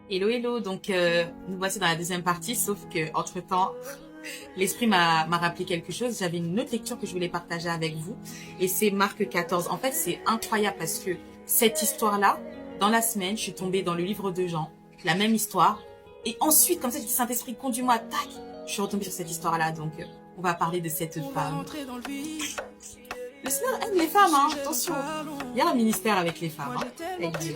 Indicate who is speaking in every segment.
Speaker 1: Hello, hello. Donc, nous voici dans la deuxième partie, sauf que entre-temps, l'esprit m'a rappelé quelque chose. J'avais une autre lecture que je voulais partager avec vous, et c'est Marc 14. En fait, c'est incroyable parce que cette histoire-là, dans la semaine, je suis tombée dans le livre de Jean, la même histoire, et ensuite, comme ça, j'ai dit Saint-Esprit, conduis-moi, tac, je suis retombée sur cette histoire-là. Donc, on va parler de cette femme. Le Seigneur aime les femmes, hein, attention. Il y a un ministère avec les femmes, hein, avec Dieu.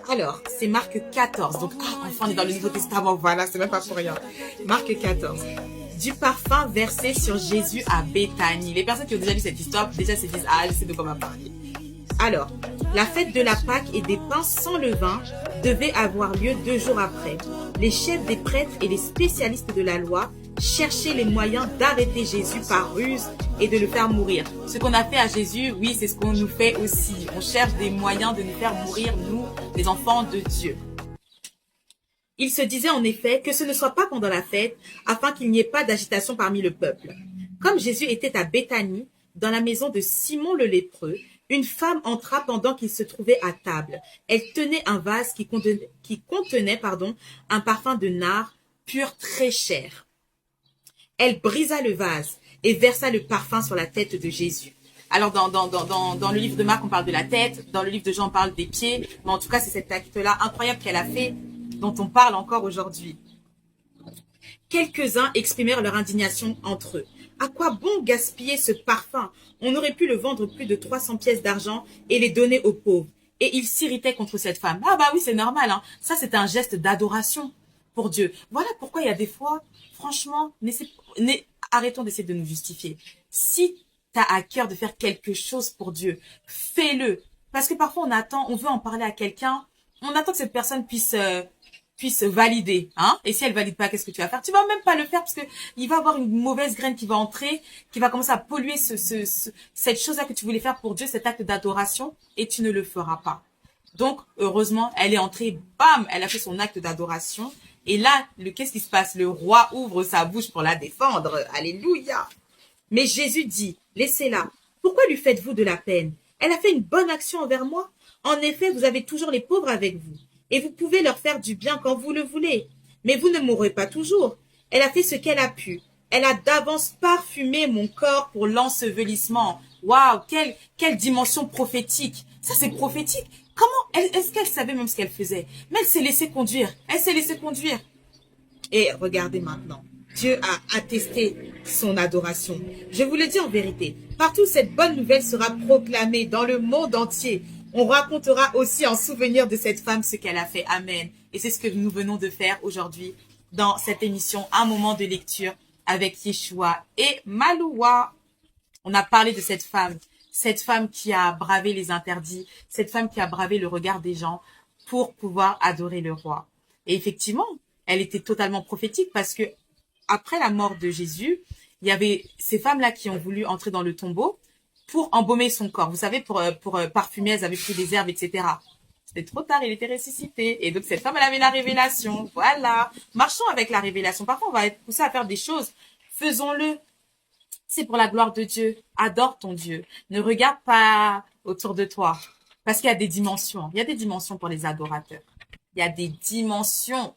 Speaker 1: Alors, c'est Marc 14. Donc, enfin, on est dans le Nouveau Testament. Voilà, c'est même pas pour rien. Marc 14. Du parfum versé sur Jésus à Béthanie. Les personnes qui ont déjà lu cette histoire, déjà se disent, ah, je sais de quoi on va parler. Alors, la fête de la Pâque et des pains sans levain devait avoir lieu 2 jours après. Les chefs des prêtres et les spécialistes de la loi cherchaient les moyens d'arrêter Jésus par ruse et de le faire mourir. Ce qu'on a fait à Jésus, oui, c'est ce qu'on nous fait aussi. On cherche des moyens de nous faire mourir, nous, les enfants de Dieu. Il se disait en effet que ce ne soit pas pendant la fête, afin qu'il n'y ait pas d'agitation parmi le peuple. Comme Jésus était à Béthanie, dans la maison de Simon le lépreux, une femme entra pendant qu'il se trouvait à table. Elle tenait un vase qui contenait un parfum de nard pur très cher. Elle brisa le vase et versa le parfum sur la tête de Jésus. Alors, dans le livre de Marc, on parle de la tête. Dans le livre de Jean, on parle des pieds. Mais en tout cas, c'est cet acte-là incroyable qu'elle a fait, dont on parle encore aujourd'hui. Quelques-uns exprimèrent leur indignation entre eux. À quoi bon gaspiller ce parfum? On aurait pu le vendre plus de 300 pièces d'argent et les donner aux pauvres. Et ils s'irritaient contre cette femme. Ah bah oui, c'est normal, hein. Ça, c'est un geste d'adoration pour Dieu. Voilà pourquoi il y a des fois, franchement, arrêtons d'essayer de nous justifier. Si tu as à cœur de faire quelque chose pour Dieu, fais-le. Parce que parfois, on veut en parler à quelqu'un, on attend que cette personne puisse valider, hein. Et si elle valide pas, qu'est-ce que tu vas faire? Tu vas même pas le faire parce que il va avoir une mauvaise graine qui va entrer, qui va commencer à polluer cette chose-là que tu voulais faire pour Dieu, cet acte d'adoration, et tu ne le feras pas. Donc, heureusement, elle est entrée, bam, elle a fait son acte d'adoration. Et là, qu'est-ce qui se passe? Le roi ouvre sa bouche pour la défendre. Alléluia. Mais Jésus dit, laissez-la. Pourquoi lui faites-vous de la peine? Elle a fait une bonne action envers moi. En effet, vous avez toujours les pauvres avec vous. Et vous pouvez leur faire du bien quand vous le voulez. Mais vous ne mourrez pas toujours. Elle a fait ce qu'elle a pu. Elle a d'avance parfumé mon corps pour l'ensevelissement. Waouh, quelle dimension prophétique. Ça, c'est prophétique. Comment est-ce qu'elle savait même ce qu'elle faisait? Mais elle s'est laissée conduire. Elle s'est laissée conduire. Et regardez maintenant. Dieu a attesté son adoration. Je vous le dis en vérité, partout cette bonne nouvelle sera proclamée dans le monde entier. On racontera aussi en souvenir de cette femme ce qu'elle a fait. Amen. Et c'est ce que nous venons de faire aujourd'hui dans cette émission, un moment de lecture avec Yeshua et Maloua. On a parlé de cette femme qui a bravé les interdits, cette femme qui a bravé le regard des gens pour pouvoir adorer le roi. Et effectivement, elle était totalement prophétique parce que après la mort de Jésus, il y avait ces femmes-là qui ont voulu entrer dans le tombeau pour embaumer son corps. Vous savez, pour parfumer, elles avaient pris des herbes, etc. C'était trop tard, il était ressuscité. Et donc, cette femme, elle avait la révélation. Voilà. Marchons avec la révélation. Parfois, on va être poussé à faire des choses. Faisons-le. C'est pour la gloire de Dieu. Adore ton Dieu. Ne regarde pas autour de toi. Parce qu'il y a des dimensions. Il y a des dimensions pour les adorateurs. Il y a des dimensions.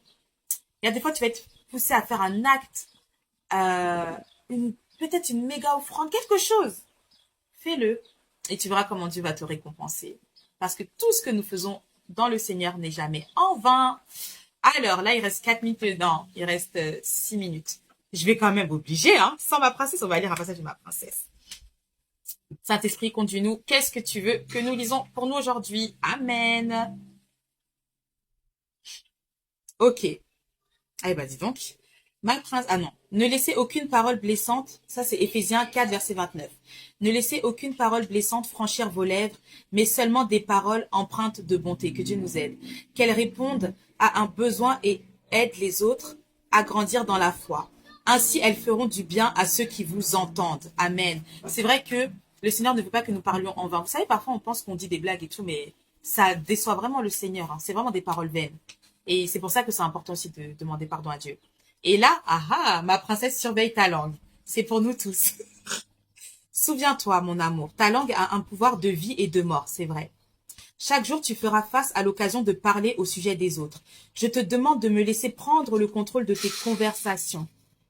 Speaker 1: Il y a des fois, tu vas être poussé à faire un acte, peut-être une méga offrande, quelque chose. Fais-le et tu verras comment Dieu va te récompenser. Parce que tout ce que nous faisons dans le Seigneur n'est jamais en vain. Alors là, il reste 4 minutes. Non, il reste 6 minutes. Je vais quand même obliger, hein. Sans ma princesse, on va lire un passage de ma princesse. Saint-Esprit, conduis-nous. Qu'est-ce que tu veux que nous lisons pour nous aujourd'hui? Amen. Ok. Eh ben, dis donc. Ma prince, ah non. Ne laissez aucune parole blessante. Ça, c'est Éphésiens 4, verset 29. Ne laissez aucune parole blessante franchir vos lèvres, mais seulement des paroles empreintes de bonté. Que Dieu nous aide. Qu'elles répondent à un besoin et aident les autres à grandir dans la foi. Ainsi, elles feront du bien à ceux qui vous entendent. Amen. C'est vrai que le Seigneur ne veut pas que nous parlions en vain. Vous savez, parfois, on pense qu'on dit des blagues et tout, mais ça déçoit vraiment le Seigneur, hein. C'est vraiment des paroles vaines. Et c'est pour ça que c'est important aussi de demander pardon à Dieu. Et là, ma princesse, surveille ta langue. C'est pour nous tous. Souviens-toi, mon amour, ta langue a un pouvoir de vie et de mort, c'est vrai. Chaque jour, tu feras face à l'occasion de parler au sujet des autres. Je te demande de me laisser prendre le contrôle de tes conversations.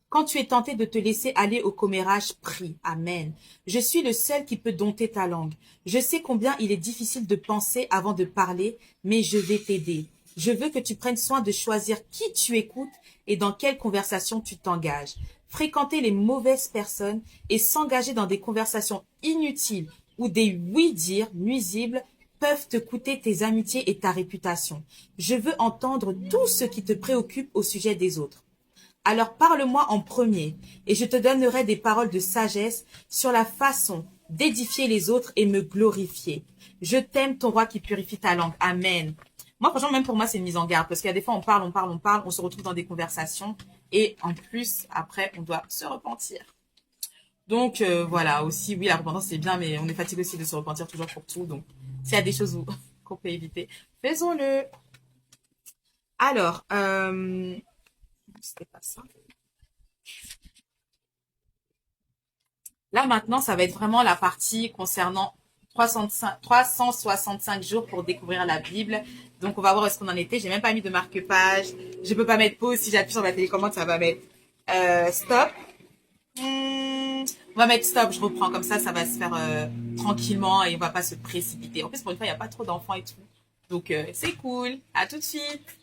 Speaker 1: Quand tu es tenté de te laisser aller au commérage, prie. Amen. Je suis le seul qui peut dompter ta langue. Je sais combien il est difficile de penser avant de parler, mais je vais t'aider. Je veux que tu prennes soin de choisir qui tu écoutes et dans quelle conversation tu t'engages. Fréquenter les mauvaises personnes et s'engager dans des conversations inutiles ou des oui-dire nuisibles peuvent te coûter tes amitiés et ta réputation. Je veux entendre tout ce qui te préoccupe au sujet des autres. Alors parle-moi en premier, et je te donnerai des paroles de sagesse sur la façon d'édifier les autres et me glorifier. Je t'aime, ton roi qui purifie ta langue. Amen. Moi, franchement, même pour moi, c'est une mise en garde, parce qu'il y a des fois, on se retrouve dans des conversations, et en plus, après, on doit se repentir. Donc, voilà, aussi, oui, la repentance, c'est bien, mais on est fatigué aussi de se repentir toujours pour tout, donc s'il y a des choses qu'on peut éviter, faisons-le. Alors, c'était pas ça. Là, maintenant, ça va être vraiment la partie concernant 365 jours pour découvrir la Bible. Donc, on va voir où est-ce qu'on en était. J'ai même pas mis de marque-page. Je peux pas mettre pause. Si j'appuie sur ma télécommande, ça va mettre stop. On va mettre stop, je reprends. Comme ça va se faire tranquillement et on va pas se précipiter. En plus, pour une fois, il n'y a pas trop d'enfants et tout. Donc, c'est cool. À tout de suite.